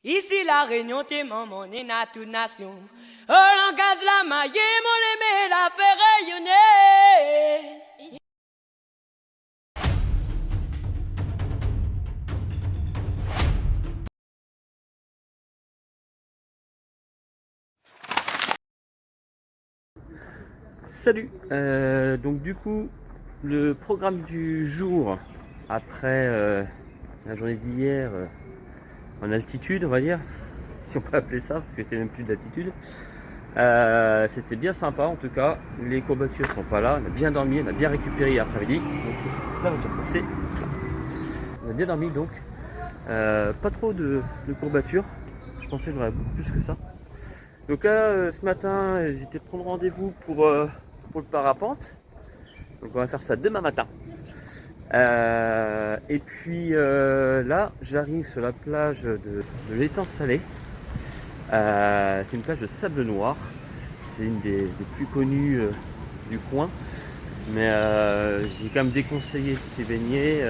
Ici la Réunion, t'es maman, on est na toute nation. Oh, l'engaz la maille, mon l'aimé, la fait rayonner. Salut. Donc du coup, le programme du jour après la journée d'hier en altitude, on va dire, si on peut appeler ça, parce que c'est même plus de l'altitude. C'était bien sympa en tout cas. Les courbatures sont pas là. On a bien dormi, on a bien récupéré hier après-midi. Donc là, on va passer. On a bien dormi donc. Pas trop de courbatures. Je pensais que j'aurais beaucoup plus que ça. Donc là, ce matin, j'étais prendre rendez-vous pour le parapente. Donc on va faire ça demain matin. Et puis là, j'arrive sur la plage de l'étang salé. C'est une plage de sable noir. C'est une des plus connues du coin. Mais j'ai quand même déconseillé de s'y baigner.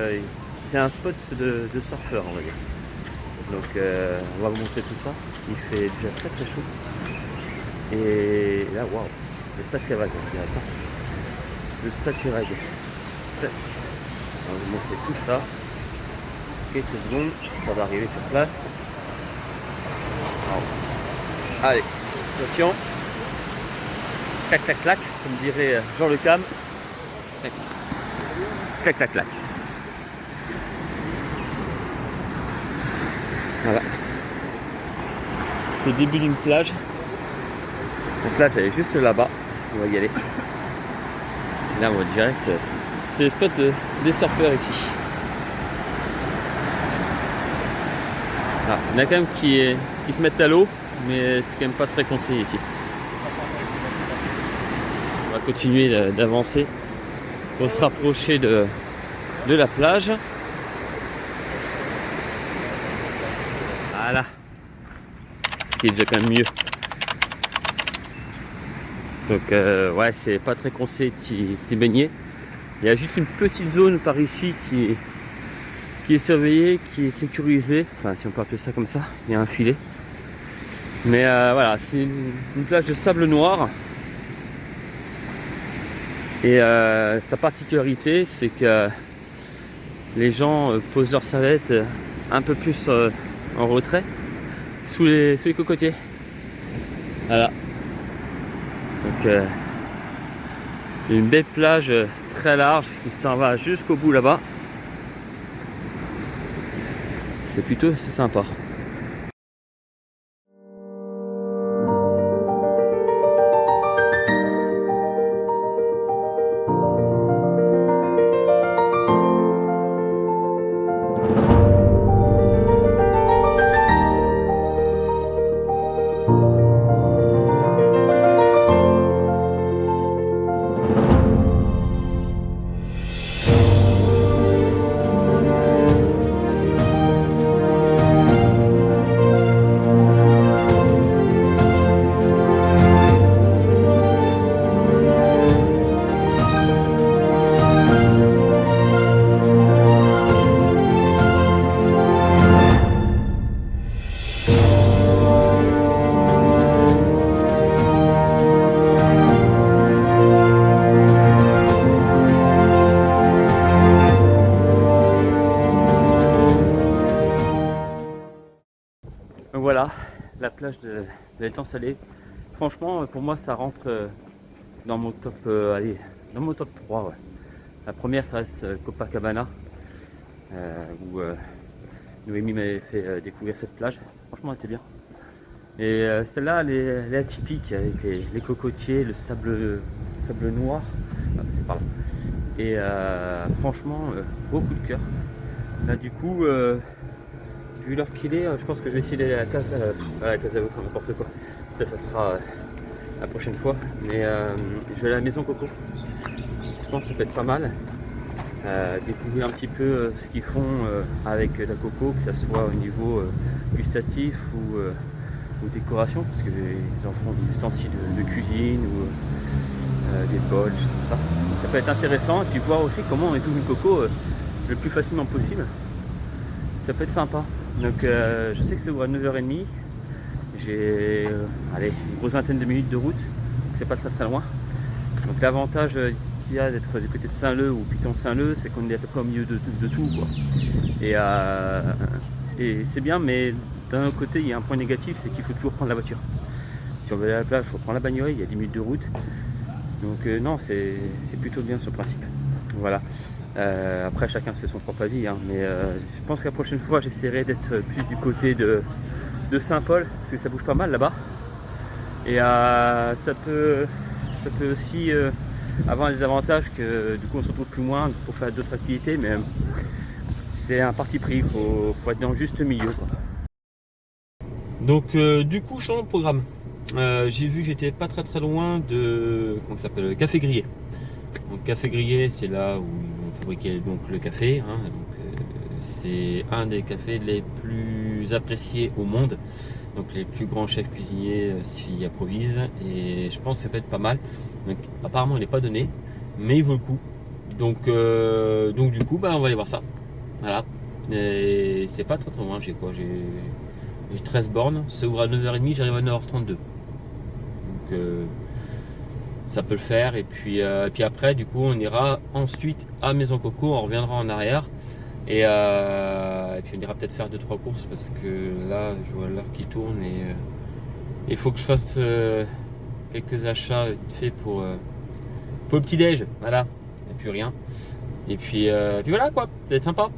C'est un spot de surfeurs, on va dire. Donc on va vous montrer tout ça. Il fait déjà très très chaud. Et là, waouh, le sacré vague, on dirait ça. Le sacré vague. On va vous montrer tout ça. Quelques secondes, ça va arriver sur place. Alors, allez, attention. Clac, clac, clac, comme dirait Jean Le Cam. Clac, clac, clac. Voilà. C'est le début d'une plage. La plage elle est juste là-bas. On va y aller. Là on va direct. C'est le spot des surfeurs ici. Ah, il y en a quand même qui se mettent à l'eau, mais c'est quand même pas très conseillé ici. On va continuer d'avancer pour se rapprocher de la plage. Voilà. Ce qui est déjà quand même mieux. Donc ouais, c'est pas très conseillé de s'y baigner. Il y a juste une petite zone par ici qui est surveillée, qui est sécurisée. Enfin, si on peut appeler ça comme ça, il y a un filet. Mais voilà, c'est une plage de sable noir. Et sa particularité, c'est que les gens posent leurs serviettes un peu plus en retrait, sous les cocotiers. Voilà. Donc une belle plage très large qui s'en va jusqu'au bout là-bas. C'est plutôt assez sympa. Donc voilà, la plage de l'étang salé. Franchement, pour moi, ça rentre dans mon top, allez, dans mon top 3. Ouais. La première, ça reste Copacabana, où Noémie m'avait fait découvrir cette plage. Franchement, elle était bien. Et celle-là, elle est atypique avec les cocotiers, le sable noir. Ah, c'est par là. Et franchement, beaucoup de cœur. Là, du coup, vu l'heure qu'il est, je pense que je vais essayer d'aller à la case avocat, n'importe quoi. Ça sera la prochaine fois. Mais je vais aller à la maison Coco. Je pense que ça peut être pas mal. Découvrir un petit peu ce qu'ils font avec la coco, que ce soit au niveau gustatif ou décoration, parce qu'ils en font des ustensiles de cuisine ou des bols, tout ça. Donc ça peut être intéressant, et puis voir aussi comment on étouffe une coco le plus facilement possible. Ça peut être sympa. Donc je sais que c'est à 9h30. J'ai une grosse vingtaine de minutes de route, donc c'est pas très loin. Donc l'avantage qu'il y a d'être du côté de Saint-Leu ou Piton-Saint-Leu, c'est qu'on est à peu près au milieu de tout, quoi. Et c'est bien, mais d'un autre côté, il y a un point négatif, c'est qu'il faut toujours prendre la voiture. Si on veut aller à la plage, il faut prendre la bagnole, il y a 10 minutes de route. Donc non, c'est plutôt bien sur le principe. Voilà. Après, chacun se fait son propre avis, hein, mais je pense que la prochaine fois, j'essaierai d'être plus du côté de Saint-Paul, parce que ça bouge pas mal là-bas. Et ça peut aussi avoir des avantages que du coup on se retrouve plus loin pour faire d'autres activités, mais c'est un parti pris, il faut être dans le juste milieu, quoi. Donc du coup, changeons de programme. J'ai vu que j'étais pas très loin de comment ça s'appelle, le Café Grillé. Donc Café Grillé, c'est là où ils vont fabriquer donc le café, hein. Donc c'est un des cafés les plus appréciés au monde. Donc les plus grands chefs cuisiniers s'y approvisent et je pense que ça peut être pas mal. Donc apparemment il n'est pas donné, mais il vaut le coup. Donc du coup on va aller voir ça. Voilà. Et c'est pas très loin, j'ai 13 bornes, ça ouvre à 9h30, j'arrive à 9h32. Donc ça peut le faire et puis après du coup on ira ensuite à Maison Coco, on reviendra en arrière. Et puis on ira peut-être faire 2-3 courses parce que là je vois l'heure qui tourne et il faut que je fasse quelques achats faits pour le petit déj, voilà, il n'y a plus rien. Et puis voilà quoi, ça va être sympa.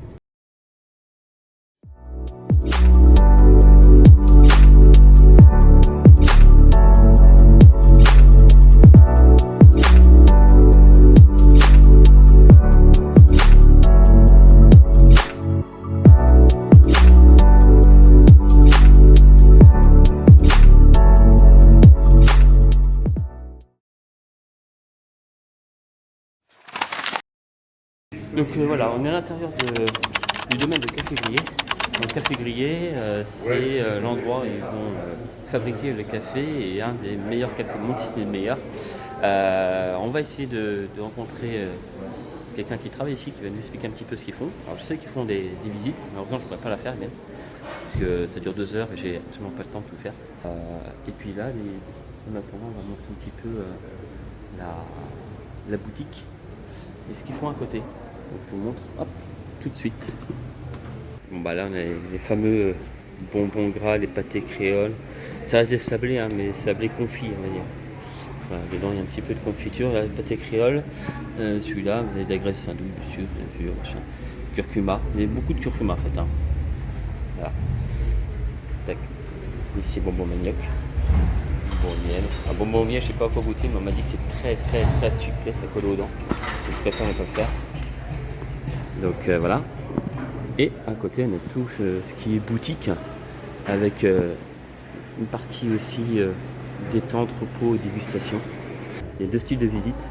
Donc voilà, on est à l'intérieur du domaine de Café Grillé. Donc Café Grillé, c'est l'endroit où ils vont fabriquer le café et un des meilleurs cafés du monde, si ce n'est le meilleur. On va essayer de rencontrer quelqu'un qui travaille ici, qui va nous expliquer un petit peu ce qu'ils font. Alors je sais qu'ils font des visites, malheureusement je ne pourrais pas la faire même, parce que ça dure 2 heures et j'ai absolument pas le temps de tout faire. Et puis là, en attendant, on va montrer un petit peu la boutique et ce qu'ils font à côté. Donc je vous montre tout de suite. Bon bah là on a les fameux bonbons gras, les pâtés créoles. Ça reste des sablés, hein, mais sablés confits on va dire. Voilà, dedans il y a un petit peu de confiture, là, le pâté créole. Celui-là, vous avez de la graisse saindoux dessus, bien sûr. Machin. Curcuma, il y a beaucoup de curcuma en fait. Hein. Voilà. Tac. Ici bonbon manioc. Bonbon au miel. Un bonbon au miel, je sais pas quoi goûter, mais on m'a dit que c'est très sucré, ça colle aux dents. Donc, je préfère ne pas le faire. Donc voilà. Et à côté on a tout ce qui est boutique avec une partie aussi détente, repos et dégustation. Il y a 2 styles de visite.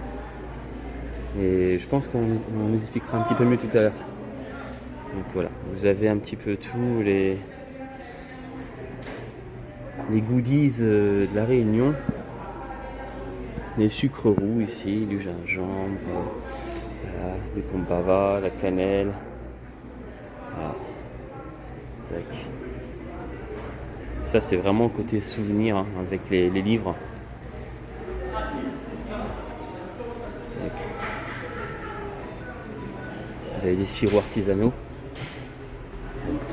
Et je pense qu'on nous expliquera un petit peu mieux tout à l'heure. Donc voilà, vous avez un petit peu tous les goodies de la Réunion. Les sucres roux ici, du gingembre. Voilà, du pombava, la cannelle. Voilà. Tac. Ça c'est vraiment côté souvenir hein, avec les livres. Tac. Vous avez des sirops artisanaux.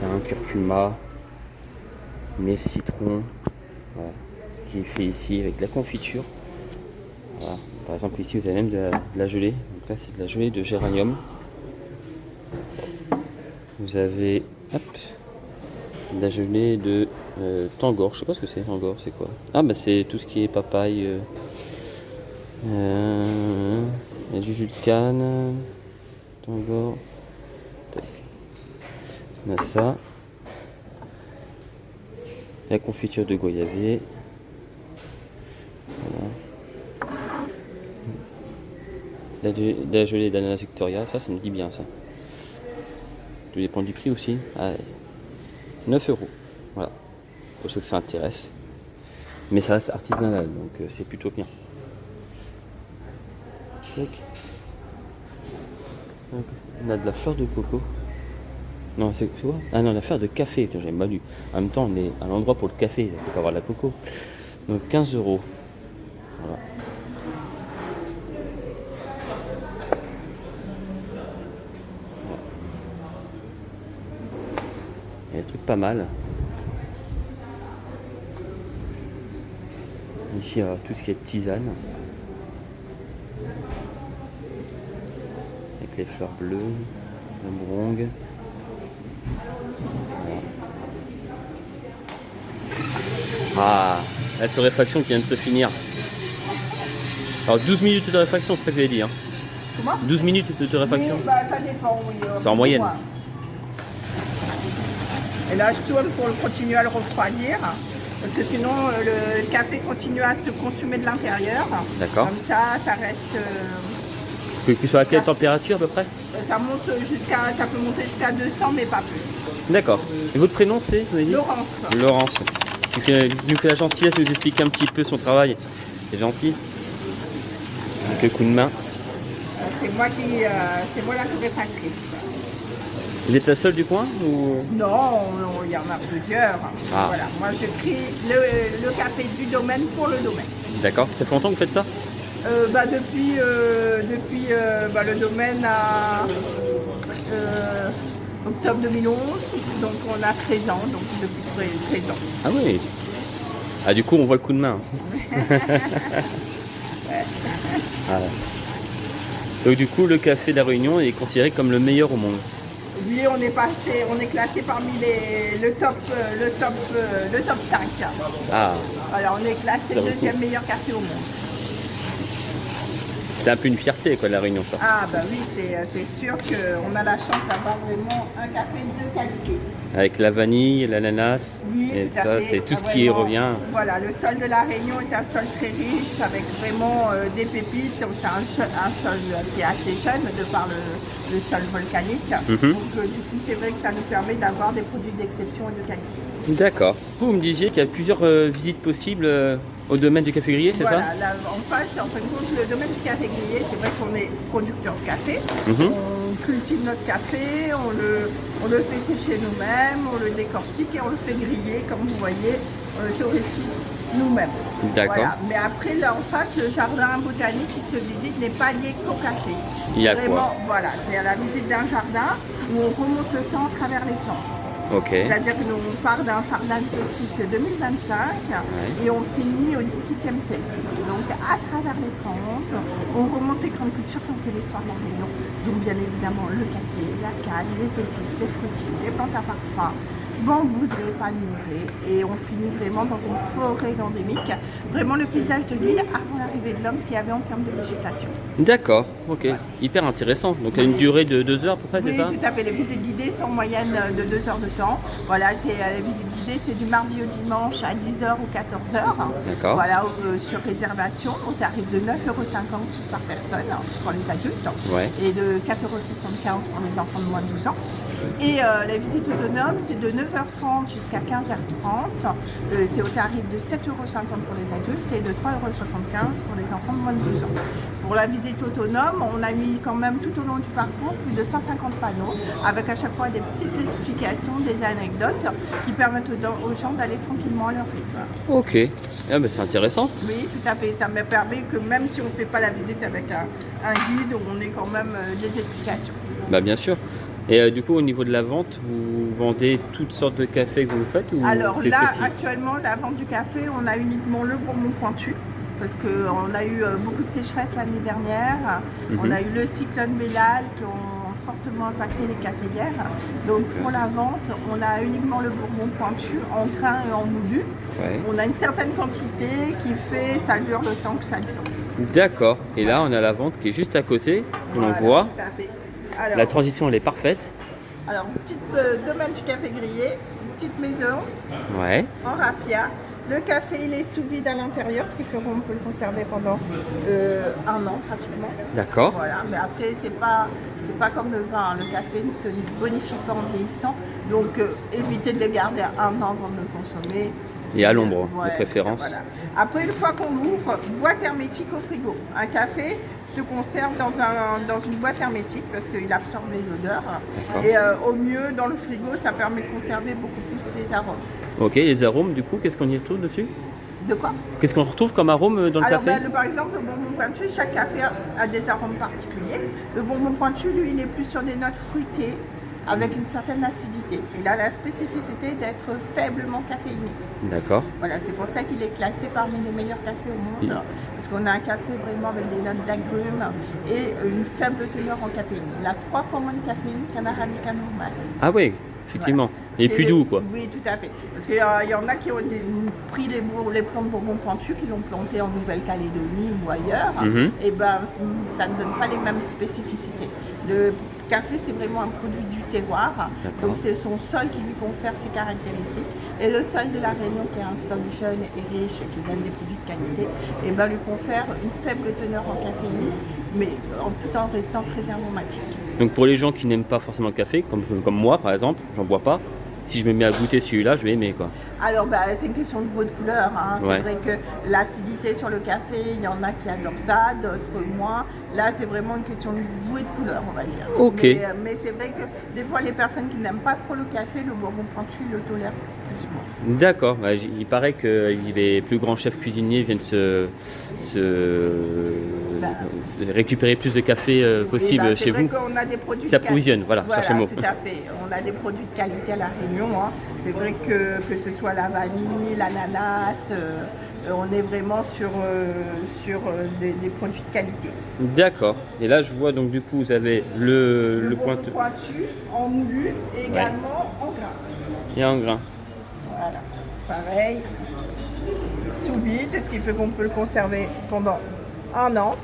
Un curcuma, miel citron. Voilà. Ce qui est fait ici avec de la confiture. Voilà. Par exemple ici vous avez même de la gelée. Donc là c'est de la gelée de géranium. Vous avez de la gelée de tangor. Je sais pas ce que c'est tangor, c'est quoi? Ah bah c'est tout ce qui est papaye. Il y a du jus de canne. Tangor. Tac. On a ça. La confiture de goyavier. Voilà. La gelée d'ananas Victoria, ça me dit bien ça. Tout dépend du prix aussi. Ah, 9 €. Voilà. Pour ceux que ça intéresse. Mais ça reste artisanal, donc c'est plutôt bien. Donc, on a de la fleur de coco. Non, c'est quoi? Ah non, l'affaire de café, j'ai mal lu. En même temps, on est à l'endroit pour le café, il peut avoir de la coco. Donc 15 euros. Voilà. Il y a des trucs pas mal. Ici, tout ce qui est tisane. Avec les fleurs bleues, le mourongue. Voilà. Ah, la torréfaction qui vient de se finir. Alors 12 minutes de torréfaction, c'est ça que vous avez dit. Hein. Comment? 12 minutes de torréfaction. Oui, bah, ça dépend, oui. C'est en moyenne. Moins. Et là, je tourne pour continuer à le refroidir. Parce que sinon, le café continue à se consumer de l'intérieur. D'accord. Comme ça reste... Qu'il soit à quelle température à peu près? ça peut monter jusqu'à 200, mais pas plus. D'accord. Et votre prénom c'est, vous avez dit? Laurence. Laurence. Il nous fait la gentillesse de nous expliquer un petit peu son travail. C'est gentil. Avec le coup de main. C'est moi la torréfactrice. Vous êtes la seule du coin ou... Non, il y en a plusieurs. Ah. Voilà. Moi, je pris le café du domaine pour le domaine. D'accord. Ça fait longtemps que vous faites ça? Depuis le domaine à octobre 2011, donc on a 13 ans, donc depuis 13 ans. Ah oui. Ah du coup on voit le coup de main. Voilà. Donc du coup le café de la Réunion est considéré comme le meilleur au monde. Oui, on est classé parmi le top 5. Ah, Alors on est classé Ça vaut le deuxième coup. meilleur café au monde. c'est un peu une fierté quoi, la Réunion ça. Ah bah oui, c'est sûr qu'on a la chance d'avoir vraiment un café de qualité. Avec la vanille, l'ananas, Oui, et tout à ça, fait. c'est tout ce Ah, qui vraiment, revient. Voilà, le sol de la Réunion est un sol très riche avec vraiment des pépites. C'est un sol qui est assez jeune de par le sol volcanique. Mhm. Donc du coup, c'est vrai que ça nous permet d'avoir des produits d'exception et de qualité. D'accord. Vous me disiez qu'il y a plusieurs visites possibles au domaine du café grillé, c'est Voilà, ça? là, en face, en fin de compte, le domaine du café grillé, c'est vrai qu'on est producteur de café. Mhm. On cultive notre café, on le fait sécher nous-mêmes, on le décortique et on le fait griller, comme vous voyez, on le torréfie nous-mêmes. D'accord. Voilà. Mais après, là en face, le jardin botanique qui se visite n'est pas lié qu'au café. Il y a Vraiment, quoi? voilà, c'est à la visite d'un jardin où on remonte le temps à travers les plantes. Ok. C'est-à-dire que nous on part d'un jardin exotique 2025 et on finit au XVIIe siècle. Donc à travers les plantes, on remonte les grandes cultures qui ont fait l'histoire de la Réunion. Donc bien évidemment le café, la canne, les épices, les fruits, les plantes à parfum, bambouseries, palmeraie, et on finit vraiment dans une forêt endémique. Vraiment le paysage de l'île avant l'arrivée de l'homme, ce qu'il y avait en termes de végétation. D'accord, ok. Hyper intéressant. Donc à une durée de 2 heures à peu près, Oui, c'est ça? tout à fait. Les visites guidées sont en moyenne de 2 heures de temps. Voilà, les visites guidées, c'est du mardi au dimanche à 10h ou 14h. D'accord. Voilà, sur réservation, au tarif de 9,50 € par personne pour les adultes Ouais. et de 4,75 € pour les enfants de moins de 12 ans. Et les visites autonomes, c'est de 9h30 jusqu'à 15h30. C'est au tarif de 7,50 € pour les adultes et de 3,75 € pour les enfants de moins de 12 ans. Pour la visite autonome, on a mis quand même tout au long du parcours plus de 150 panneaux avec à chaque fois des petites explications, des anecdotes qui permettent aux gens d'aller tranquillement à leur rythme. Ok. Ah, bah, c'est intéressant. Oui, tout à fait. Ça me permet que même si on ne fait pas la visite avec un guide, on ait quand même des explications. Bah bien sûr. Et du coup au niveau de la vente, vous vendez toutes sortes de cafés que vous faites ou Alors c'est là, précis? actuellement, la vente du café, on a uniquement le Bourbon pointu. Parce qu'on a eu beaucoup de sécheresse l'année dernière. On a eu le cyclone Bellal qui ont fortement impacté les caféières. Donc pour la vente, on a uniquement le Bourbon pointu en grain et en moulu. Ouais. On a une certaine quantité qui fait, ça dure le temps que ça dure. D'accord. Et là on a la vente qui est juste à côté, que l'on Voilà, voit. tout à fait. Alors, La transition elle est parfaite. alors petite domaine du café grillé, une petite maison Ouais. en raffia. Le café, il est sous vide à l'intérieur, ce qui fait qu'on peut le conserver pendant 1 an pratiquement. D'accord. Voilà, mais après, c'est pas comme le vin. Le café ne se bonifie pas en vieillissant. Donc, évitez de le garder 1 an avant de le consommer. Et à l'ombre, Ouais, de préférence. voilà. Après, une fois qu'on l'ouvre, boîte hermétique au frigo. Un café se conserve dans une boîte hermétique parce qu'il absorbe les odeurs. D'accord. Et au mieux, dans le frigo, ça permet de conserver beaucoup plus les arômes. Ok, les arômes, du coup, qu'est-ce qu'on y retrouve dessus? De quoi? Qu'est-ce qu'on retrouve comme arôme dans le Alors, café? par exemple, le bonbon pointu, chaque café a des arômes particuliers. Le bonbon pointu, lui, il est plus sur des notes fruitées avec une certaine acidité. Il a la spécificité d'être faiblement caféiné. D'accord. Voilà, c'est pour ça qu'il est classé parmi les meilleurs cafés au monde. Parce qu'on a un café vraiment avec des notes d'agrumes et une faible teneur en caféine. Il a 3 fois moins de caféine qu'un arabica normal. Ah oui, effectivement. Voilà. Et plus doux, quoi. Oui, tout à fait. Parce qu'il y en a qui ont pris les plants de bonbons pointus, qui l'ont planté en Nouvelle-Calédonie ou ailleurs. Et ben, ça ne donne pas les mêmes spécificités. Le café, c'est vraiment un produit du terroir. Donc, c'est son sol qui lui confère ses caractéristiques. Et le sol de la Réunion, qui est un sol jeune et riche, qui donne des produits de qualité, et ben, lui confère une faible teneur en caféine, mais tout en restant très aromatique. Donc pour les gens qui n'aiment pas forcément le café, comme moi par exemple, j'en bois pas, si je me mets à goûter celui-là, je vais aimer, quoi. Alors c'est une question de goût de couleur. Hein. Ouais. C'est vrai que l'acidité sur le café, il y en a qui adorent ça, d'autres moins. Là, c'est vraiment une question de goût et de couleur, on va dire. Ok. Mais c'est vrai que des fois, les personnes qui n'aiment pas trop le café, le bonbon pointu, le tolèrent plus ou moins. D'accord. Bah, il paraît que les plus grands chefs cuisiniers viennent se récupérer plus de café possible chez vous. C'est vrai qu'on a des produits. S'approvisionne, voilà, cherchez le mot. Tout à fait. On a des produits de qualité à La Réunion. Hein. C'est vrai que ce soit la vanille, l'ananas, on est vraiment sur des produits de qualité. D'accord. Et là, je vois donc du coup, vous avez le bonbon pointu en moulu et également en grain. Et en grain. Voilà. Pareil. Sous vide, ce qui fait qu'on peut le conserver pendant 1 an.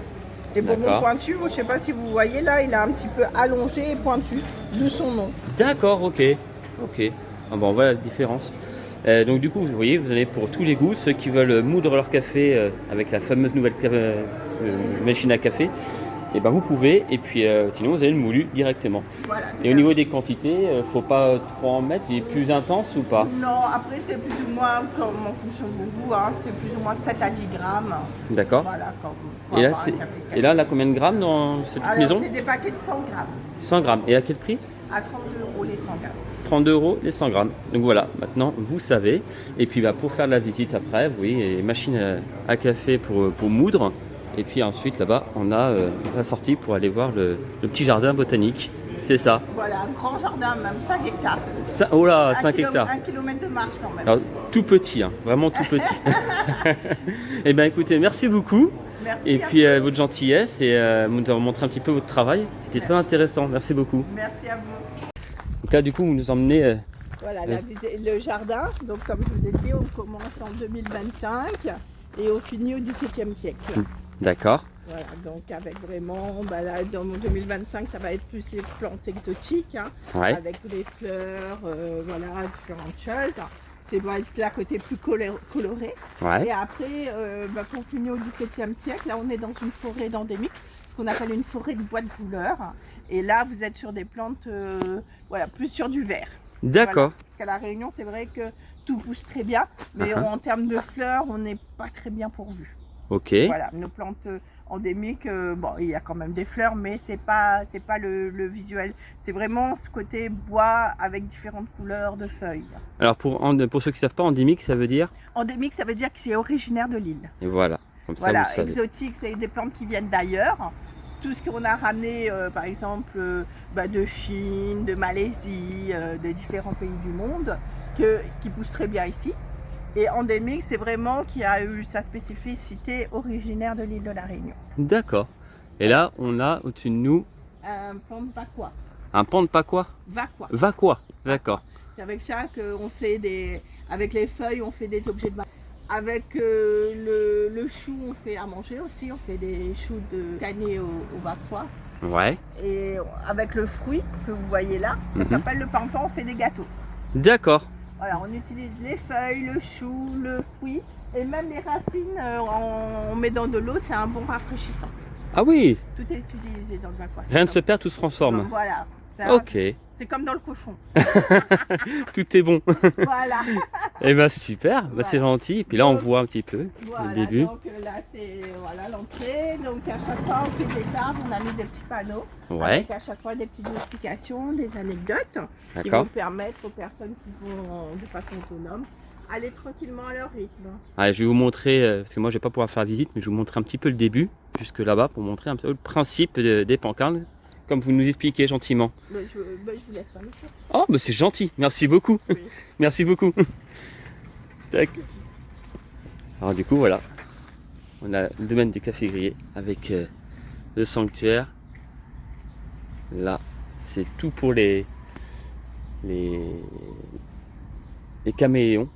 Et bonbon pointu, je ne sais pas si vous voyez là, il est un petit peu allongé et pointu, d'où son nom. D'accord, ok. Ah bon, on voit la différence. Donc du coup, vous voyez, vous en avez pour tous les goûts. Ceux qui veulent moudre leur café avec la fameuse nouvelle machine à café, et ben vous pouvez. Et puis sinon, vous avez le moulu directement. Voilà, et au niveau des quantités, faut pas trop en mettre. Il est plus intense ou pas? Non, après c'est plus ou moins comme en fonction de vos goûts, hein, c'est plus ou moins 7 à 10 grammes. D'accord. Voilà, Et là, là, combien de grammes dans cette maison? C'est des paquets de 100 grammes. 100 grammes. Et à quel prix? À 32 € les 100 grammes. 32 € les 100 grammes. Donc voilà, maintenant vous savez. Et puis pour faire la visite après, vous voyez, les machines à café pour moudre. Et puis ensuite là-bas, on a la sortie pour aller voir le petit jardin botanique. C'est ça. Voilà, un grand jardin, même 5 hectares. Oh là, 5 hectares. 1 kilomètre de marche quand même. Alors, tout petit, hein, vraiment tout petit. Eh bien écoutez, merci beaucoup. Merci et puis votre gentillesse et nous avons montré un petit peu votre travail. C'était très intéressant. Merci beaucoup. Merci à vous. Donc là, du coup, vous nous emmenez. Voilà, le jardin. Donc, comme je vous ai dit, on commence en 2025 et on finit au XVIIe siècle. D'accord. Voilà, donc avec vraiment, là, dans 2025, ça va être plus les plantes exotiques, hein, avec les fleurs, voilà, différentes choses. C'est va être la côté plus coloré. Et après, quand on finit au XVIIe siècle, là, on est dans une forêt endémique, ce qu'on appelle une forêt de bois de couleur. Et là, vous êtes sur des plantes, plus sur du vert. D'accord. Voilà. Parce qu'à La Réunion, c'est vrai que tout pousse très bien, mais en termes de fleurs, on n'est pas très bien pourvu. Ok. Voilà, nos plantes endémiques, il y a quand même des fleurs, mais c'est pas le visuel. C'est vraiment ce côté bois avec différentes couleurs de feuilles. Alors pour ceux qui ne savent pas, endémique, ça veut dire? Endémique, ça veut dire que c'est originaire de l'île. Et voilà, comme ça voilà, vous savez. Exotique, c'est des plantes qui viennent d'ailleurs. Tout ce qu'on a ramené, par exemple, de Chine, de Malaisie, des différents pays du monde, qui poussent très bien ici. Et endémique, c'est vraiment qui a eu sa spécificité originaire de l'île de la Réunion. D'accord. Et là, on a au-dessus de nous un pan de Vacois. Un pan de Vacois? Vacois, d'accord. C'est avec ça qu'on fait avec les feuilles, on fait des objets de Avec le chou, on fait à manger aussi. On fait des choux de canet au Vacois. Ouais. Et avec le fruit que vous voyez là, ça s'appelle le pampan, on fait des gâteaux. D'accord. Voilà, on utilise les feuilles, le chou, le fruit et même les racines, on met dans de l'eau, c'est un bon rafraîchissant. Ah oui. Tout est utilisé dans le Vacois. Rien ne se perd, tout se transforme. Donc, voilà. Ok. C'est comme dans le cochon. Tout est bon. Voilà. Et ben super, Voilà. c'est gentil. Et puis là on voit un petit peu Voilà, le début. donc là c'est voilà, l'entrée. Donc à chaque fois on fait des arbres, on a mis des petits panneaux. Ouais, Avec à chaque fois des petites explications, des anecdotes qui vont d'accord. permettre aux personnes qui vont de façon autonome aller tranquillement à leur rythme. Allez, je vais vous montrer, parce que moi je vais pas pouvoir faire visite, mais je vais vous montrer un petit peu le début, jusque là-bas, pour montrer un peu le principe des pancartes, comme vous nous expliquez gentiment. Je vous laisse faire le tour. Oh, mais c'est gentil, merci beaucoup. Oui. Merci beaucoup. Tac. Alors du coup, voilà. On a le domaine du café grillé avec le sanctuaire. Là, c'est tout pour les caméléons.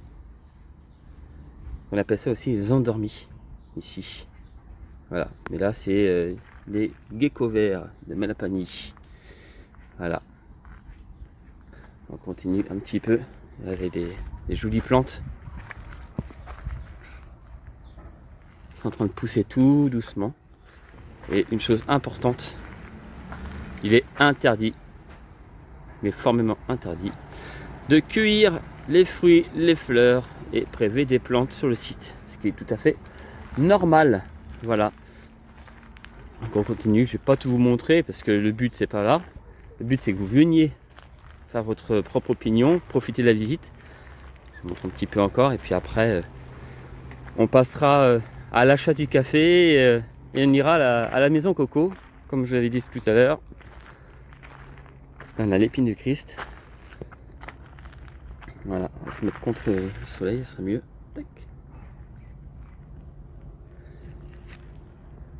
On appelle ça aussi les endormis, ici. Voilà, mais là c'est les geckos verts de Malapani. Voilà. On continue un petit peu avec des jolies plantes. Ils sont en train de pousser tout doucement. Et une chose importante, il est interdit, mais formellement interdit, de cueillir les fruits, les fleurs et prélever des plantes sur le site. Ce qui est tout à fait normal. Voilà. Donc on continue, je vais pas tout vous montrer parce que le but c'est pas là. Le but c'est que vous veniez faire votre propre opinion, profiter de la visite. Je vous montre un petit peu encore et puis après on passera à l'achat du café et on ira à la maison Coco, comme je l'avais dit tout à l'heure. On a l'épine du Christ. Voilà, on va se mettre contre le soleil, ça serait mieux. Tac.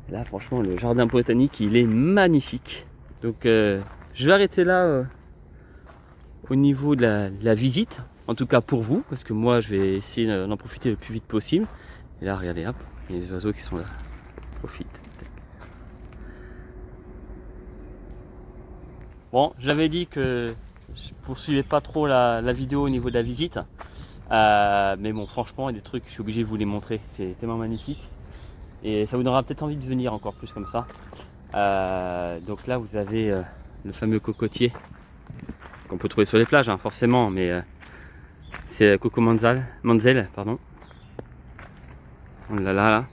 Et là, franchement, le jardin botanique, il est magnifique. Donc, je vais arrêter là au niveau de la visite. En tout cas pour vous, parce que moi, je vais essayer d'en profiter le plus vite possible. Et là, regardez, hop, il y a les oiseaux qui sont là. Profite. Bon, j'avais dit que je poursuivais pas trop la vidéo au niveau de la visite. Mais bon, franchement, il y a des trucs, je suis obligé de vous les montrer. C'est tellement magnifique. Et ça vous donnera peut-être envie de venir encore plus comme ça. Donc là, vous avez le fameux cocotier qu'on peut trouver sur les plages, hein, forcément. Mais c'est Coco Manzel, pardon. On l'a là.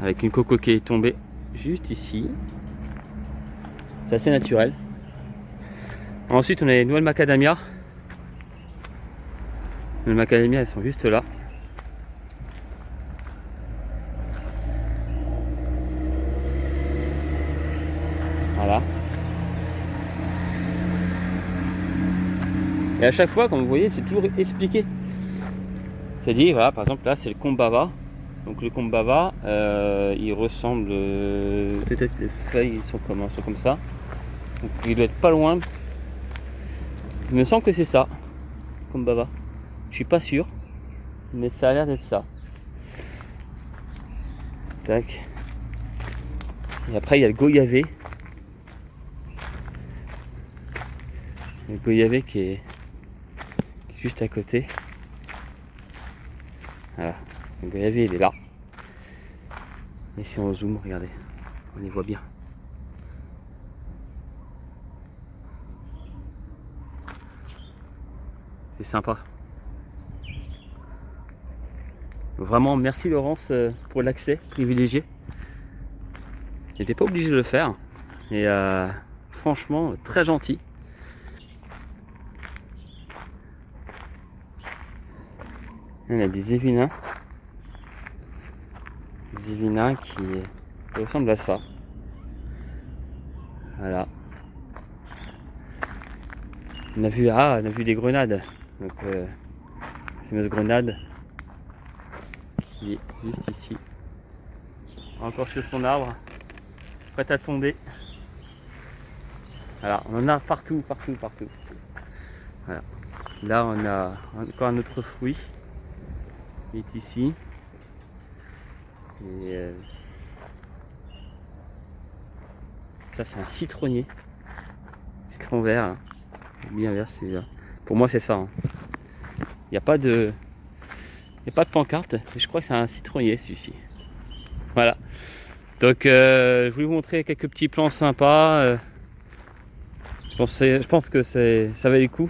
Avec une coco qui est tombée juste ici. C'est assez naturel. Ensuite, on a les noix de macadamia. Les macadamia, elles sont juste là. Voilà. Et à chaque fois, comme vous voyez, c'est toujours expliqué. C'est-à-dire, voilà, par exemple, là, c'est le kombava. Donc le kombava, il ressemble, peut-être que les feuilles sont comme ça. Donc il doit être pas loin. Il me semble que c'est ça, kombava. Je suis pas sûr, mais ça a l'air d'être ça. Tac. Et après il y a le goyavé. Le goyavé qui est juste à côté. Voilà. Le goyavé il est là. Et si on zoome, regardez, on y voit bien. C'est sympa. Vraiment, merci Laurence pour l'accès privilégié. J'étais pas obligé de le faire. Et franchement, très gentil. On a des évinins. Des évinins qui ressemblent à ça. Voilà. On a vu des grenades. Donc, la fameuse grenade qui est juste ici. Encore sur son arbre. Prête à tomber. Voilà, on en a partout. Voilà. Là, on a encore un autre fruit qui est ici. Et ça, c'est un citronnier. Citron vert. Hein. Bien vert, celui-là. Pour moi, c'est ça. Hein. Il n'y a pas de pancarte, mais je crois que c'est un citronnier celui-ci. Voilà. Donc je voulais vous montrer quelques petits plans sympas. Je pense que ça valait le coup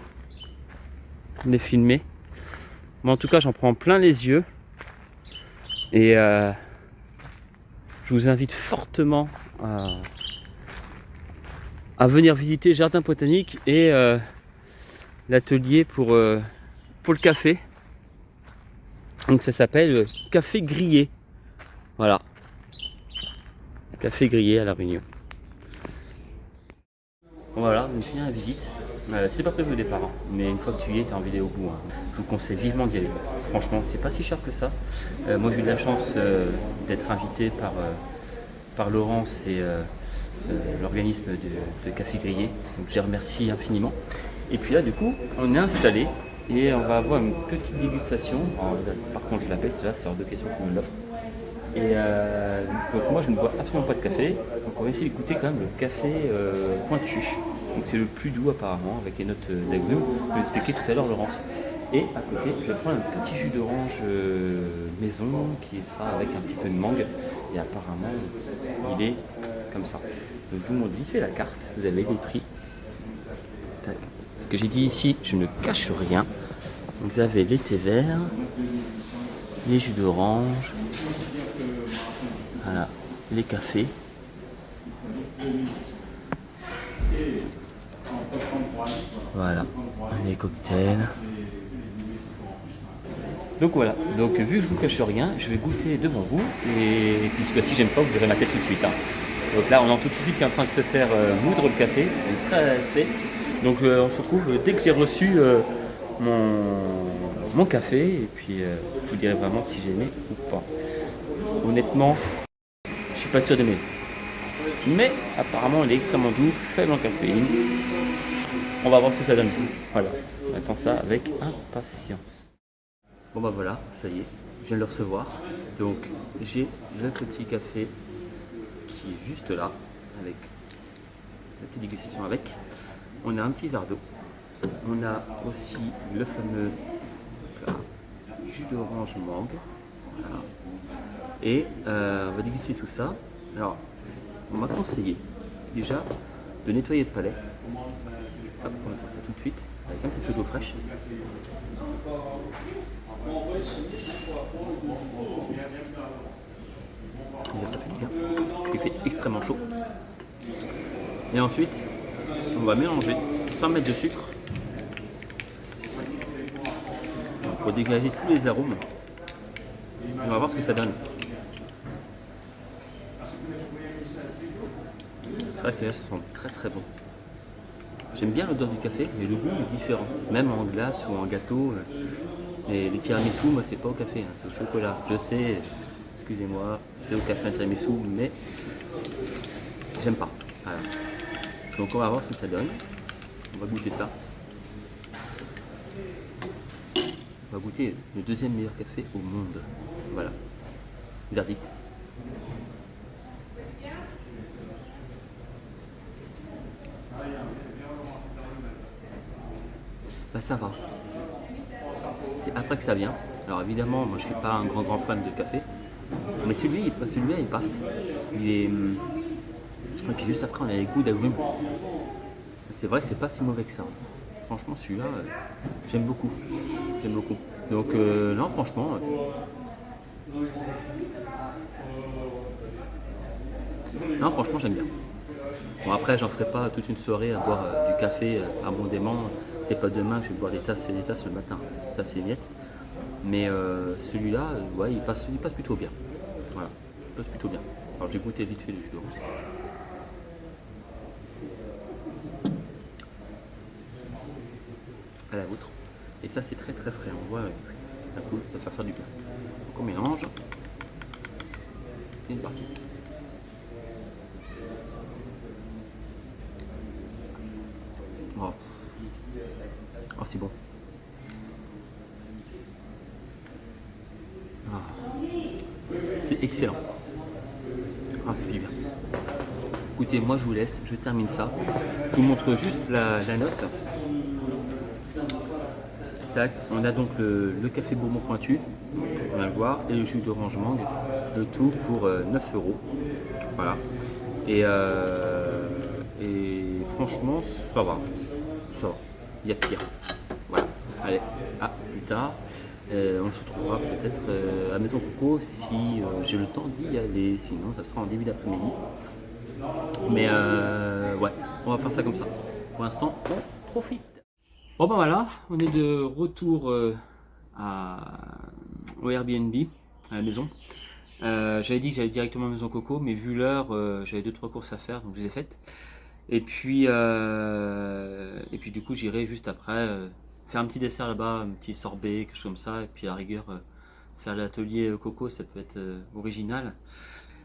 de les filmer. Mais en tout cas, j'en prends plein les yeux. Et je vous invite fortement à venir visiter le jardin botanique et l'atelier pour le café. Donc ça s'appelle Café Grillé. Voilà. Café Grillé à La Réunion. Voilà, on finit la visite. C'est pas prévu au départ, hein, mais une fois que tu y es, tu as envie d'aller au bout. Hein. Je vous conseille vivement d'y aller. Franchement, c'est pas si cher que ça. Moi, j'ai eu de la chance d'être invité par Laurence et l'organisme de Café Grillé. Donc, je les remercie infiniment. Et puis là, du coup, on est installé et on va avoir une petite dégustation. Alors, par contre, je la paye, c'est hors de question qu'on me l'offre. Et donc moi je ne bois absolument pas de café, donc on va essayer d'écouter quand même le café pointu. Donc c'est le plus doux apparemment, avec les notes d'agrumes, que vous expliquais tout à l'heure Laurence. Et à côté je vais prendre un petit jus d'orange maison qui sera avec un petit peu de mangue. Et apparemment il est comme ça. Donc je vous montre vite fait la carte, vous avez les prix. Tac. Ce que j'ai dit ici, je ne cache rien. Donc vous avez les thés verts, les jus d'orange. Voilà, les cafés. Voilà, les cocktails. Donc voilà, donc vu que je vous cache rien, je vais goûter devant vous. Et puis si j'aime pas, vous verrez ma tête tout de suite. Hein. Donc là, on entend tout de suite qu'il est en train de se faire moudre le café. Il est très fait. Donc on se retrouve dès que j'ai reçu mon café. Et puis je vous dirai vraiment si j'ai aimé ou pas. Honnêtement, je suis pas sûr d'aimer. Mais apparemment il est extrêmement doux, faible en caféine. On va voir ce que ça donne. Voilà, on attend ça avec impatience. Bon bah voilà, ça y est, je viens de le recevoir. Donc j'ai le petit café qui est juste là, avec la petite dégustation avec. On a un petit verre d'eau. On a aussi le fameux plat, jus d'orange mangue. Voilà. Et on va déguster tout ça. Alors, on m'a conseillé déjà de nettoyer le palais. Hop, on va faire ça tout de suite avec un petit peu d'eau fraîche. Déjà, ça fait du bien parce qu'il fait extrêmement chaud. Et ensuite, on va mélanger sans mettre de sucre pour dégager tous les arômes. Et on va voir ce que ça donne. C'est vrai que ces glaces sont très très bons. J'aime bien l'odeur du café, mais le goût est différent. Même en glace ou en gâteau. Et les tiramisu, moi c'est pas au café, hein, c'est au chocolat. Je sais, excusez-moi, c'est au café un tiramisu, mais j'aime pas. Voilà. Donc on va voir ce que ça donne. On va goûter ça. On va goûter le deuxième meilleur café au monde. Voilà. Verdict. Bah ça va. C'est après que ça vient. Alors évidemment, moi je suis pas un grand fan de café. Mais celui-là il passe. Il est. Et puis juste après on a les goûts d'agrumes. C'est vrai, c'est pas si mauvais que ça. Franchement celui-là, j'aime beaucoup. J'aime beaucoup. Donc non franchement. Non franchement j'aime bien. Bon après j'en ferai pas toute une soirée à boire du café abondamment. C'est pas demain que je vais boire des tasses et des tasses le matin. Ça c'est net. Mais celui-là, ouais, il passe plutôt bien. Voilà, il passe plutôt bien. Alors j'ai goûté vite fait le jus d'orange. À la vôtre. Et ça c'est très très frais. On voit la cool, ça va faire du bien. Donc on mélange. Et une partie. Oh, oh c'est bon. Ah. C'est excellent. Ah, ça fait du bien. Écoutez, moi je vous laisse, je termine ça. Je vous montre juste la note. Tac, on a donc le café bourbon pointu, on va le voir, et le jus d'orange mangue, le tout pour 9 €. Voilà. Et franchement, ça va. Ça va. Il y a pire. Voilà. Allez, à plus tard. On se retrouvera peut-être à Maison Coco si j'ai le temps d'y aller. Sinon, ça sera en début d'après-midi. Mais ouais, on va faire ça comme ça. Pour l'instant, on profite. Bon ben voilà, on est de retour au Airbnb, à la maison. J'avais dit que j'allais directement à Maison Coco, mais vu l'heure, j'avais 2-3 courses à faire, donc je les ai faites. Et puis du coup, j'irai juste après faire un petit dessert là-bas, un petit sorbet, quelque chose comme ça. Et puis à la rigueur, faire l'atelier coco, ça peut être original.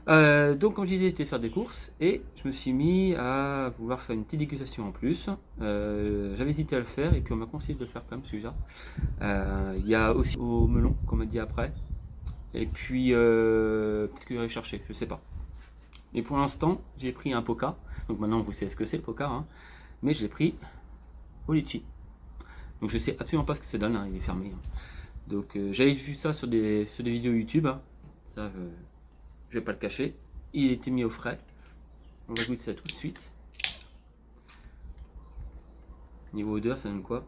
Donc comme je disais, j'étais faire des courses et je me suis mis à vouloir faire une petite dégustation en plus. J'avais hésité à le faire et puis on m'a conseillé de le faire quand même celui-là. Il y a aussi au melon qu'on m'a dit après. Et puis peut-être que j'irai chercher, je sais pas. Et pour l'instant, j'ai pris un Poca. Donc maintenant vous savez ce que c'est le Poca, hein. Mais je l'ai pris au litchi. Donc je sais absolument pas ce que ça donne, hein, il est fermé. Hein. Donc j'avais vu ça sur des vidéos YouTube. Hein. Ça, je vais pas le cacher. Il était mis au frais. On va goûter ça tout de suite. Niveau odeur, ça donne quoi?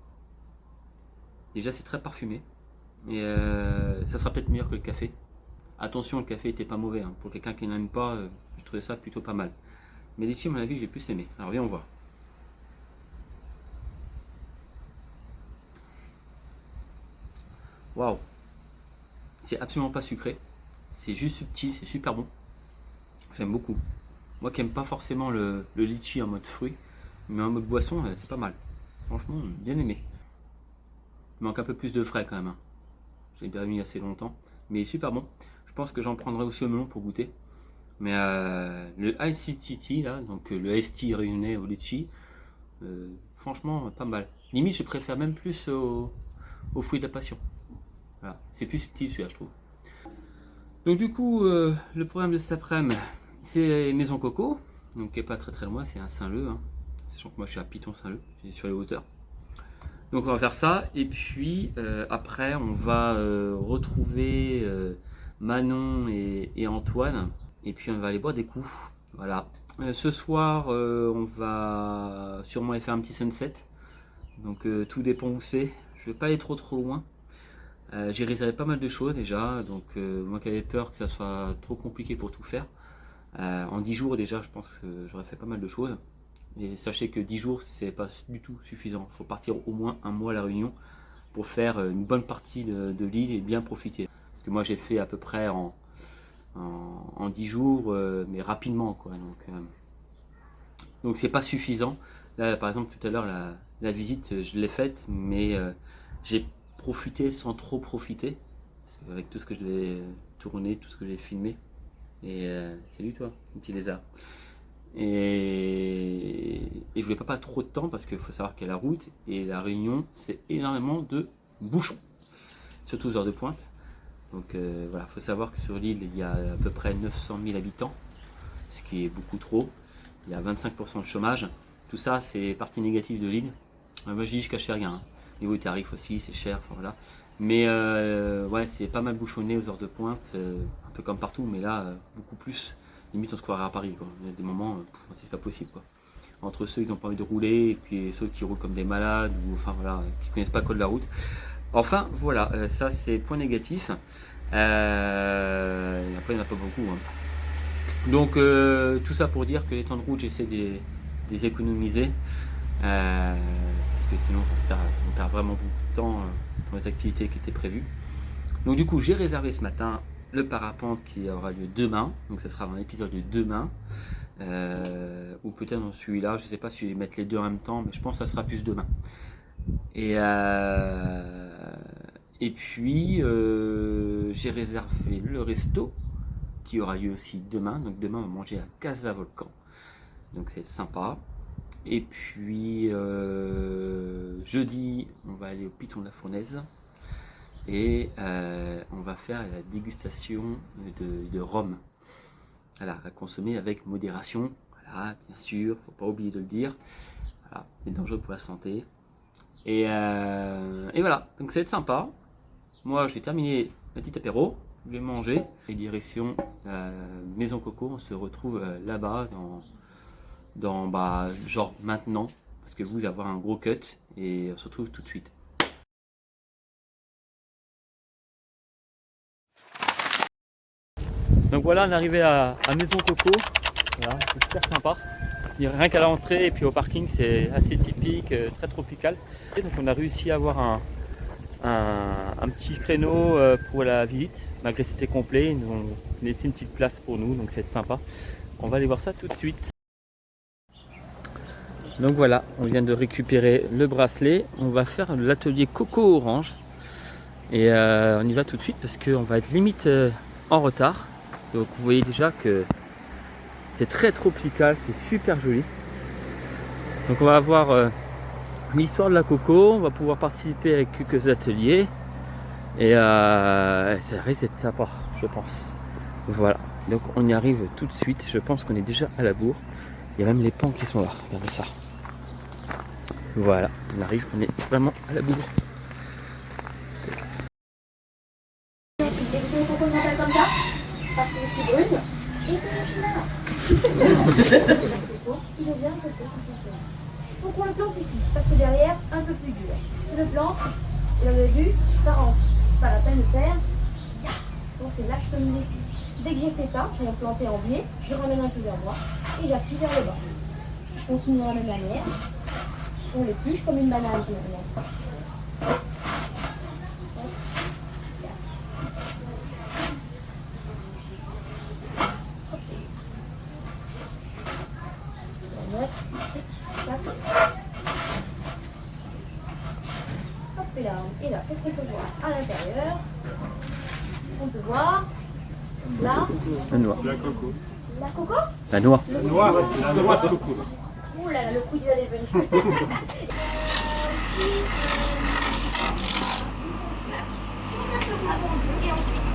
Déjà, c'est très parfumé. Et ça sera peut-être meilleur que le café. Attention, le café était pas mauvais. Hein. Pour quelqu'un qui n'aime pas, je trouvais ça plutôt pas mal. Mais les litchis, à mon avis, j'ai plus aimé. Alors, viens, on voit. Waouh! C'est absolument pas sucré. C'est juste subtil, c'est super bon. J'aime beaucoup. Moi qui n'aime pas forcément le litchi en mode fruit, mais en mode boisson, c'est pas mal. Franchement, bien aimé. Il manque un peu plus de frais quand même. Hein. J'ai bien mis assez longtemps, mais super bon. Je pense que j'en prendrai aussi au melon pour goûter. Mais le Ice Tea là, donc le Ice Tea réunionnais au litchi, franchement pas mal. Limite, je préfère même plus au fruit de la passion. Voilà. C'est plus subtil celui-là, je trouve. Donc du coup, le programme de cet après-midi, c'est Maison Coco, donc qui n'est pas très très loin, c'est à Saint-Leu, hein. Sachant que moi je suis à Piton-Saint-Leu, je suis sur les hauteurs. Donc on va faire ça, et puis après on va retrouver Manon et Antoine, et puis on va aller boire des coups. Voilà. Ce soir, on va sûrement aller faire un petit sunset, donc tout dépend où c'est. Je vais pas aller trop loin. J'ai réservé pas mal de choses déjà, donc moi qui avais peur que ça soit trop compliqué pour tout faire. En 10 jours déjà, je pense que j'aurais fait pas mal de choses. Et sachez que 10 jours, c'est pas du tout suffisant. Il faut partir au moins un mois à La Réunion pour faire une bonne partie de l'île et bien profiter. Parce que moi j'ai fait à peu près en 10 jours, mais rapidement quoi. Donc c'est pas suffisant. Là par exemple tout à l'heure la visite je l'ai faite, mais j'ai profité sans trop profiter. Parce qu'avec tout ce que je devais tourner, tout ce que j'ai filmé. Et salut toi, un petit lézard. Et je voulais pas trop de temps parce qu'il faut savoir qu'il y a la route et la Réunion c'est énormément de bouchons, surtout aux heures de pointe. Donc voilà, il faut savoir que sur l'île il y a à peu près 900 000 habitants, ce qui est beaucoup trop. Il y a 25% de chômage. Tout ça c'est partie négative de l'île. Moi je dis je cachais rien. Hein. Niveau tarif aussi c'est cher, enfin, voilà. Mais ouais c'est pas mal bouchonné aux heures de pointe, un peu comme partout, mais là beaucoup plus. Limite on se croirait à Paris quoi. Il y a des moments c'est pas possible quoi. Entre ceux qui n'ont pas envie de rouler et puis ceux qui roulent comme des malades ou enfin voilà qui connaissent pas le code de la route. Enfin voilà, ça c'est point négatif. Et après il n'y en a pas beaucoup. Hein. Donc tout ça pour dire que les temps de route j'essaie de les économiser. Parce que sinon on perd vraiment beaucoup de temps dans les activités qui étaient prévues. Donc du coup j'ai réservé ce matin le parapente qui aura lieu demain, donc ça sera dans l'épisode de demain, ou peut-être dans celui-là, je sais pas si je vais mettre les deux en même temps, mais je pense que ça sera plus demain. Et puis j'ai réservé le resto qui aura lieu aussi demain, donc demain on va manger à Casa Volcan, donc c'est sympa. Et puis jeudi on va aller au Piton de la Fournaise. Et on va faire la dégustation de rhum. Voilà, à consommer avec modération. Voilà, bien sûr, faut pas oublier de le dire. Voilà, c'est dangereux pour la santé. Et voilà, donc ça va être sympa. Moi, je vais terminer ma petite apéro. je vais manger. Et direction Maison Coco, on se retrouve là-bas genre maintenant, parce que vous allez avoir un gros cut et on se retrouve tout de suite. Donc voilà, on est arrivé à Maison Coco, voilà, c'est super sympa. Rien qu'à l'entrée et puis au parking, c'est assez typique, très tropical. Et donc on a réussi à avoir un petit créneau pour la visite, malgré que c'était complet. Ils nous ont laissé une petite place pour nous, donc c'est sympa. On va aller voir ça tout de suite. Donc voilà, on vient de récupérer le bracelet. On va faire l'atelier Coco Orange. Et on y va tout de suite parce qu'on va être limite en retard. Donc vous voyez déjà que c'est très tropical, c'est super joli. Donc on va avoir l'histoire de la coco, on va pouvoir participer avec quelques ateliers. Et ça risque d'être sympa, je pense. Voilà, donc on y arrive tout de suite. Je pense qu'on est déjà à la bourre. Il y a même les pans qui sont là, regardez ça. Voilà, on arrive, on est vraiment à la bourre. Et vous savez pourquoi je m'appelle comme ça? Parce que je suis brune et que je suis là. Il est bien un peu plus compliqué. Pourquoi on le plante ici? Parce que derrière, un peu plus dur. Je le plante, et au début, ça rentre. C'est pas la peine de faire. Bon, c'est là que je peux me laisser. Dès que j'ai fait ça, je vais le planter en biais, je ramène un peu vers moi et j'appuie vers le bas. Je continue de la même manière. On l'épluche comme une banane finalement. Hop et là, qu'est-ce qu'on peut voir à l'intérieur? On peut voir là La noix. La coco. la coco. La noix. La noix de coco. Ouh là là, le quiz allait venir. Et ensuite,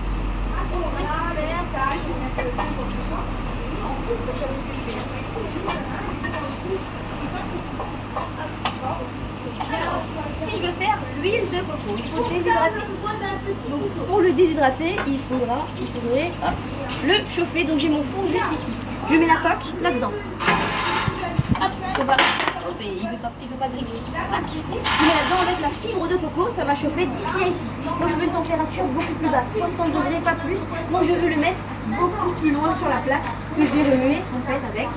on récupère, tac, on a fait le temps pour tout ça. Je savais ce que je fais. Alors, si je veux faire l'huile de coco, il faut déshydrater. Donc, pour le déshydrater, il faudrait le chauffer. Donc j'ai mon four juste ici. Je mets la coque là-dedans. Hop, c'est pas. Il ne veut pas griller. Je mets là-dedans avec la fibre de coco, ça va chauffer d'ici à ici. Moi je veux une température beaucoup plus basse, 60 degrés, pas plus. Moi je veux le mettre beaucoup plus loin sur la plaque que je vais remuer en fait avec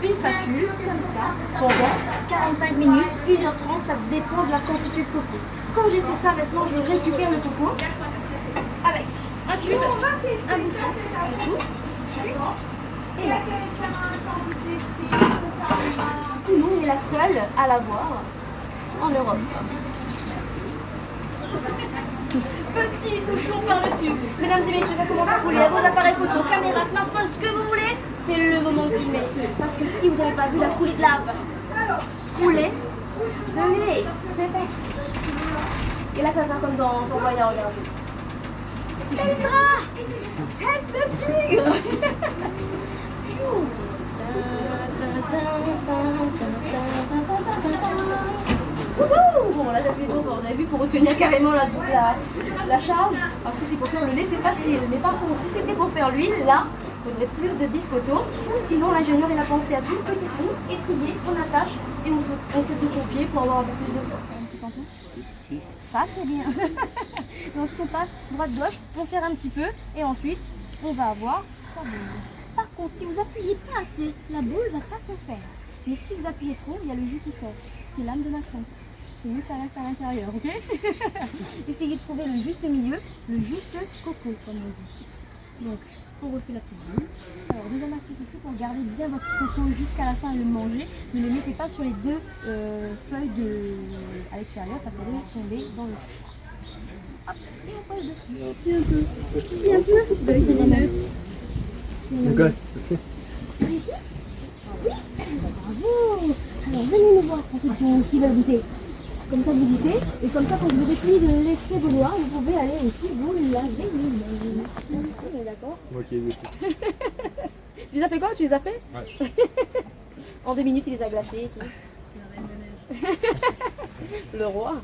une spatule comme ça pendant 45 minutes, 1h30, ça dépend de la quantité de coco. Quand j'ai fait ça, maintenant je récupère le coco avec un tube, un bouchon en dessous et là. Nous, on est la seule à l'avoir en Europe. Petit bouchon par-dessus. Mesdames et messieurs, ça commence à couler. À vos appareils photo, caméra, smartphone, ce que vous voulez, c'est le moment de filmer. Parce que si vous n'avez pas vu la coulée de lave couler de lait, c'est parti. Et là, ça va faire comme dans Fort Boyard, regardez. Petra, tête de tigre. Bon là j'appuie trop fort, vous avez vu, pour retenir carrément la charge, parce que si pour faire le lait c'est facile, mais par contre si c'était pour faire l'huile, là il faudrait plus de biscotto, ou sinon l'ingénieur il a pensé à tout petit trou, étrier, on attache et on set de son pied pour avoir un peu plus de force. Ça c'est bien. Donc on passe droite-gauche, on serre un petit peu et ensuite on va avoir sa boule. Par contre, si vous appuyez pas assez, la boule ne va pas se faire. Mais si vous appuyez trop, il y a le jus qui sort. C'est l'âme de Maxence. C'est mieux que ça reste à l'intérieur, ok? Essayez de trouver le juste milieu, le juste coco, comme on dit. Donc, on refait la petite boule. Alors, deuxième astuce aussi, pour garder bien votre coco jusqu'à la fin et le manger, ne le mettez pas sur les deux feuilles à l'extérieur, ça pourrait tomber dans le four. Hop, et on passe dessus. C'est un peu. Bah, c'est les mêmes. Réussi? Oui. Bravo. Alors venez nous voir pour ceux qui veulent goûter. Comme ça vous goûtez, et comme ça quand vous aurez fini de laisser vos noix, vous pouvez aller aussi vous laver les mains. On est d'accord? Moi qui ai goûté. Tu les as fait quoi? Tu les as fait? Ouais. En 2 minutes il les a glacés et tout. Le roi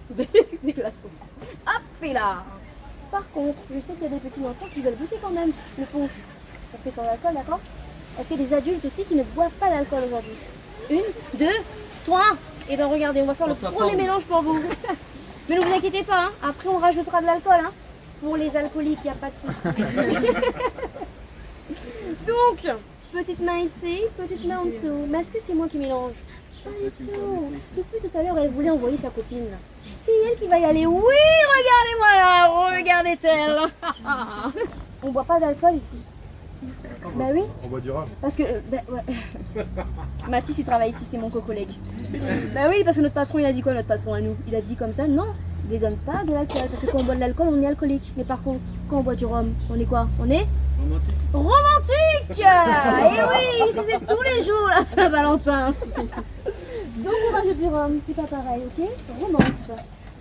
des glaçons. Hop et là. Par contre, je sais qu'il y a des petits enfants qui veulent goûter quand même le punch. Ça fait sans alcool, d'accord? Est-ce qu'il y a des adultes aussi qui ne boivent pas d'alcool aujourd'hui? 1, 2, 3. Et bien regardez, on va faire le premier mélange pour vous. Mais ne vous inquiétez pas, hein. Après on rajoutera de l'alcool. Hein. Pour les alcooliques, il n'y a pas de souci. Donc, petite main ici, petite main en dessous. Mais est-ce que c'est moi qui mélange? Pas du tout. Depuis tout à l'heure, elle voulait envoyer sa copine. C'est elle qui va y aller. Oui, regardez-moi là, regardez-elle. On boit pas d'alcool ici. Bah oui. On boit du rhum. Parce que, ouais. Mathis il travaille ici, c'est mon co-collègue. Bah oui, parce que notre patron il a dit quoi, notre patron à nous? Il a dit comme ça, non, il ne donne pas de l'alcool. Parce que quand on boit de l'alcool, on est alcoolique. Mais par contre, quand on boit du rhum, on est quoi? On est romantique. Et oui, ici c'est tous les jours la Saint-Valentin. Donc on rajoute du rhum, c'est pas pareil, ok? Romance.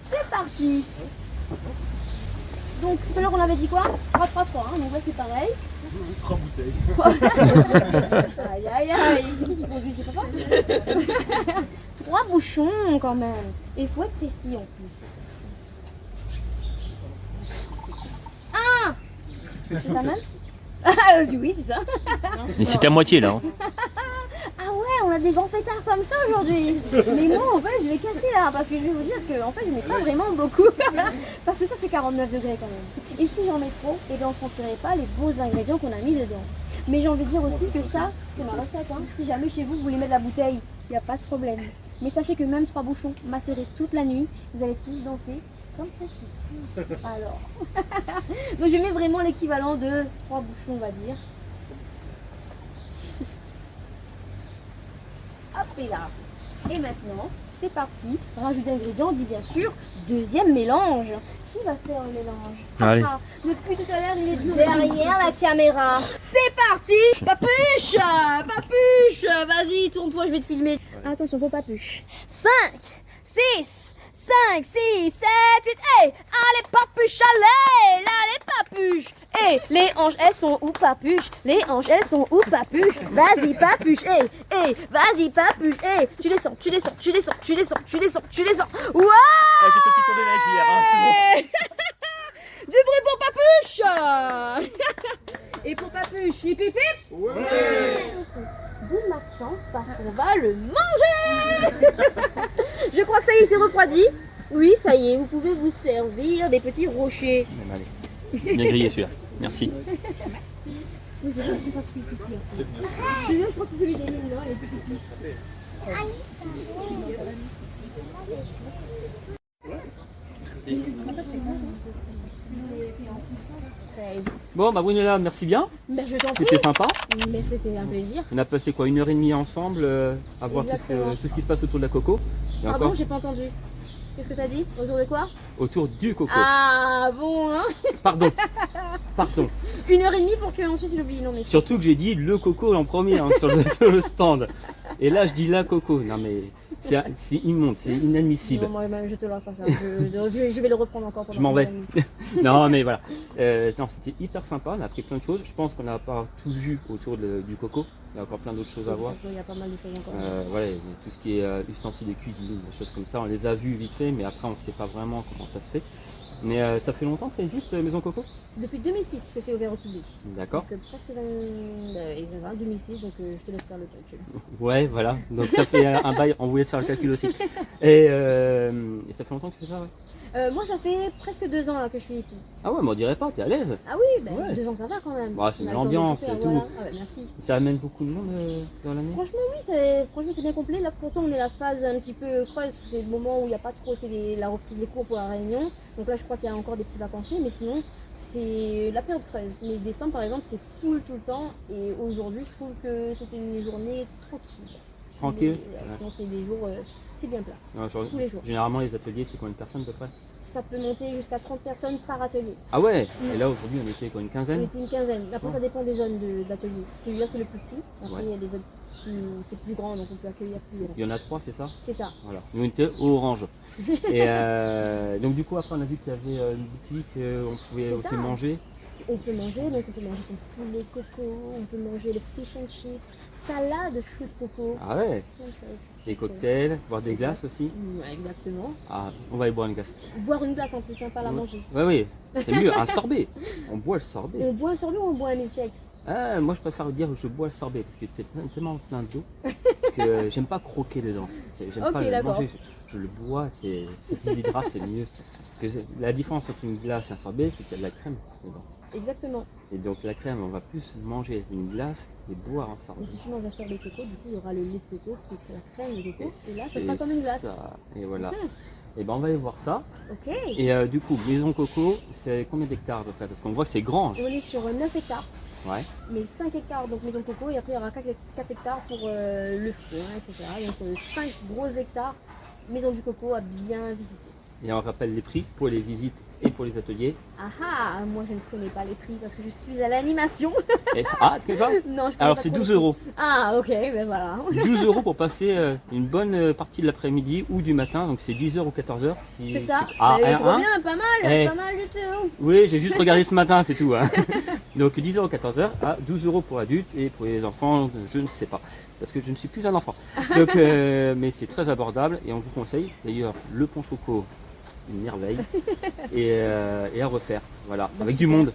C'est parti. Donc tout à l'heure on avait dit quoi? 3, 3, 3, hein, donc là c'est pareil. 3 bouteilles. Aïe aïe aïe, c'est qui conduit, c'est papa? 3 bouchons quand même. Et il faut être précis en plus. 1. C'est ça même? Ah oui, c'est ça. Mais c'est à moitié là. Hein. Ah ouais, on a des grands fêtards comme ça aujourd'hui. Mais moi en fait je vais casser là parce que je vais vous dire que en fait je mets pas vraiment beaucoup. Parce que ça c'est 49 degrés quand même. Et si j'en mets trop, et bien on ne sentirait pas les beaux ingrédients qu'on a mis dedans. Mais j'ai envie de dire aussi que ça, c'est ma recette. Hein. Si jamais chez vous vous voulez mettre de la bouteille, il n'y a pas de problème. Mais sachez que même 3 bouchons macérés toute la nuit, vous allez tous danser comme ceci. Alors. Donc je mets vraiment l'équivalent de 3 bouchons on va dire. Hop et là. Et maintenant, c'est parti. Rajoute d'ingrédients, on dit bien sûr, deuxième mélange. Qui va faire le mélange? Allez. Ah, depuis tout à l'heure, il est derrière la caméra. C'est parti. Papuche, Papuche, vas-y, tourne-toi, je vais te filmer. Attention, faut Papuche. 5, 6, 5, 6, 7, 8, hey, allez Papuche, allez Papuche. Hey, les hanches elles sont où Papuche? Les hanches elles sont où Papuche? Vas-y Papuche, hey, vas-y Papuche, hey, tu descends. Waouh! J'ai fait piquer de neige hier. Hein, du bruit pour Papuche. Et pour Papuche, hip hip hip. Ouais. Boule ma chance parce qu'on va le manger. Je crois que ça y est, c'est refroidi. Oui, ça y est, vous pouvez vous servir des petits rochers. Même, allez. Bien grillé celui-là. Merci. Oui, je ne suis pas plus pipi. Celui-là, je crois que c'est celui d'Éline, non? Elle est plus pipi. Bon, bah Brunella, merci bien. Ben, je t'en prie. C'était sympa. Mais c'était un plaisir. On a passé quoi, 1h30 ensemble à voir tout Exactement. ce qui se passe autour de la coco. Et Pardon, encore j'ai pas entendu. Qu'est-ce que t'as dit? Autour de quoi? autour du coco. Ah bon, hein? Pardon. Pardon. 1h30 pour qu'ensuite tu l'oublies. Non mais Surtout que j'ai dit le coco en premier hein, sur le stand. Et là je dis la coco. Non mais c'est immonde, c'est inadmissible. non, moi je te le pas ça. Je vais le reprendre encore pendant Je m'en vais. 1h30. Non mais voilà. Non, c'était hyper sympa, on a appris plein de choses. Je pense qu'on n'a pas tout vu autour du coco. Il y a encore plein d'autres choses à voir. Il y a pas mal de choses encore. Voilà, tout ce qui est ustensiles de cuisine, des choses comme ça, on les a vus vite fait, mais après on ne sait pas vraiment comment ça se fait. Mais ça fait longtemps que ça existe, Maison Coco? C'est depuis 2006 que c'est ouvert au public. D'accord. Donc presque 2006, donc je te laisse faire le calcul. Ouais, voilà. Donc ça fait un bail, on vous laisse faire le calcul aussi. Et ça fait longtemps que tu fais ça, ouais? Moi ça fait presque 2 ans là, que je suis ici. Ah ouais, mais on dirait pas, t'es à l'aise. Ah oui, ben, Ouais. 2 ans ça va quand même. Bah, c'est On a une le temps de ambiance faire, et tout. voilà. Ah ouais, merci. Ça amène beaucoup de monde dans l'année. Franchement oui, c'est bien complet. Là pourtant on est la phase un petit peu creuse parce que c'est le moment où il n'y a pas trop, c'est la reprise des cours pour la réunion. Donc là je crois qu'il y a encore des petits vacanciers, mais sinon c'est la période creuse. Mais décembre par exemple c'est full tout le temps et aujourd'hui je trouve que c'était une journée tranquille. Tranquille. Mais, sinon c'est des jours, c'est bien plat. Ouais, genre, Tous les jours. généralement les ateliers c'est combien de personnes à peu près? Ça peut monter jusqu'à 30 personnes par atelier. Ah ouais. Et là aujourd'hui on était quoi, une On quinzaine? était une quinzaine. Après Ouais. ça dépend des zones d'atelier. Celui-là c'est le plus petit. Après Ouais. il y a des zones où c'est plus grand donc on peut accueillir plus de gens. Il y en a 3, c'est ça? C'est ça. Voilà, nous on était au orange. Et donc du coup après on a vu qu'il y avait une boutique, on pouvait C'est aussi ça. manger. on peut manger, donc on peut manger son poulet coco, on peut manger le fish and chips, salade fruits de coco. Ah ouais. Comme ça, Des cocktails, boire des glaces aussi. Ouais, exactement. Ah, on va aller boire une glace. Boire une glace en plus, hein, pas la manger. Oui, oui, c'est mieux, un sorbet. On boit le sorbet. On boit un sorbet ou on boit un milkshake? Ah, moi je préfère dire je bois le sorbet parce que c'est tellement plein d'eau que j'aime pas croquer dedans. J'aime Ok, pas le d'accord. manger, je le bois, c'est déshydrate, c'est mieux. Parce que la différence entre une glace et un sorbet, c'est qu'il y a de la crème dedans. Exactement. Et donc la crème, on va plus manger une glace et boire un sorbet. Mais si tu manges un sorbet coco, du coup il y aura le lait de coco qui est la crème de coco, et là ça c'est sera comme une glace. ça. Et voilà. Et ben on va aller voir ça. Ok. Et du coup, Maison Coco, c'est combien d'hectares à peu près? Parce qu'on voit que c'est grand. On est sur 9 hectares. Ouais. Mais 5 hectares donc maison coco et après il y aura 4 hectares pour le foin, etc. Donc 5 gros hectares maison du coco à bien visiter. Et on rappelle les prix pour les visites et pour les ateliers. Ah ah, moi je ne connais pas les prix parce que je suis à l'animation. Ah, tu connais pas? Non, je connais Alors pas c'est trop 12 les euros. prix. Ah ok, ben voilà. 12 euros pour passer une bonne partie de l'après-midi ou du matin, donc c'est 10h ou 14h. Si... C'est ça. Ah, Trop hein? bien, pas mal, Eh. pas mal du tout. Oui, j'ai juste regardé ce matin, c'est tout. Hein. Donc 10h ou 14h à 12 euros pour adultes et pour les enfants, je ne sais pas. Parce que je ne suis plus un enfant. Donc, mais c'est très abordable et on vous conseille. D'ailleurs, le pont Choco, une merveille. Et à refaire. Voilà, Bah, avec super. du monde.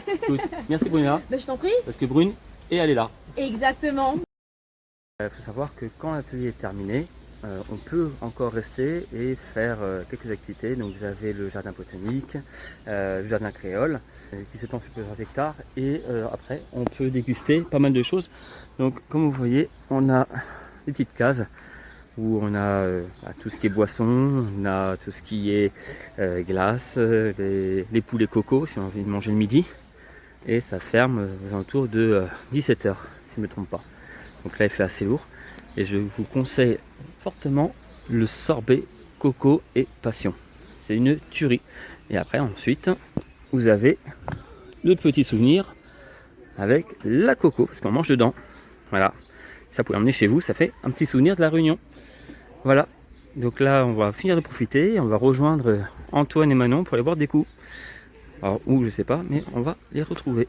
Écoute, merci Bruna. Ben je t'en prie. Parce que Brune, et elle est là. Exactement. Il faut savoir que quand l'atelier est terminé, on peut encore rester et faire quelques activités. Donc vous avez le jardin botanique, le jardin créole qui s'étend sur plusieurs hectares et après on peut déguster pas mal de choses. Donc comme vous voyez, on a des petites cases où on a tout ce qui est boisson, on a tout ce qui est glace, les poulets coco si on a envie de manger le midi. Et ça ferme aux alentours de 17h si je ne me trompe pas. Donc là il fait assez lourd et je vous conseille fortement le sorbet coco et passion. C'est une tuerie. Et après ensuite vous avez le petit souvenir avec la coco parce qu'on mange dedans. Voilà, ça vous pouvez emmener chez vous, ça fait un petit souvenir de la réunion. Voilà, donc là on va finir de profiter et on va rejoindre Antoine et Manon pour aller boire des coups. Alors où je sais pas, mais on va les retrouver.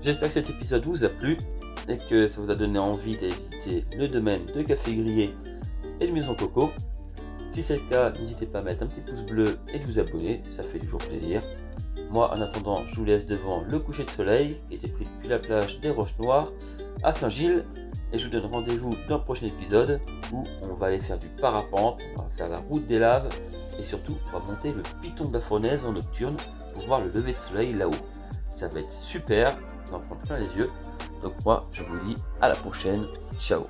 J'espère que cet épisode vous a plu et que ça vous a donné envie d'aller visiter le domaine de Café Grillé et de Maison Coco. Si c'est le cas, n'hésitez pas à mettre un petit pouce bleu et de vous abonner, ça fait toujours plaisir. Moi, en attendant, je vous laisse devant le coucher de soleil qui a été pris depuis la plage des Roches Noires à Saint-Gilles. Et je vous donne rendez-vous dans le prochain épisode où on va aller faire du parapente, on va faire la route des laves et surtout on va monter le piton de la fournaise en nocturne pour voir le lever de soleil là-haut. Ça va être super, on en prend plein les yeux. Donc moi je vous dis à la prochaine, ciao.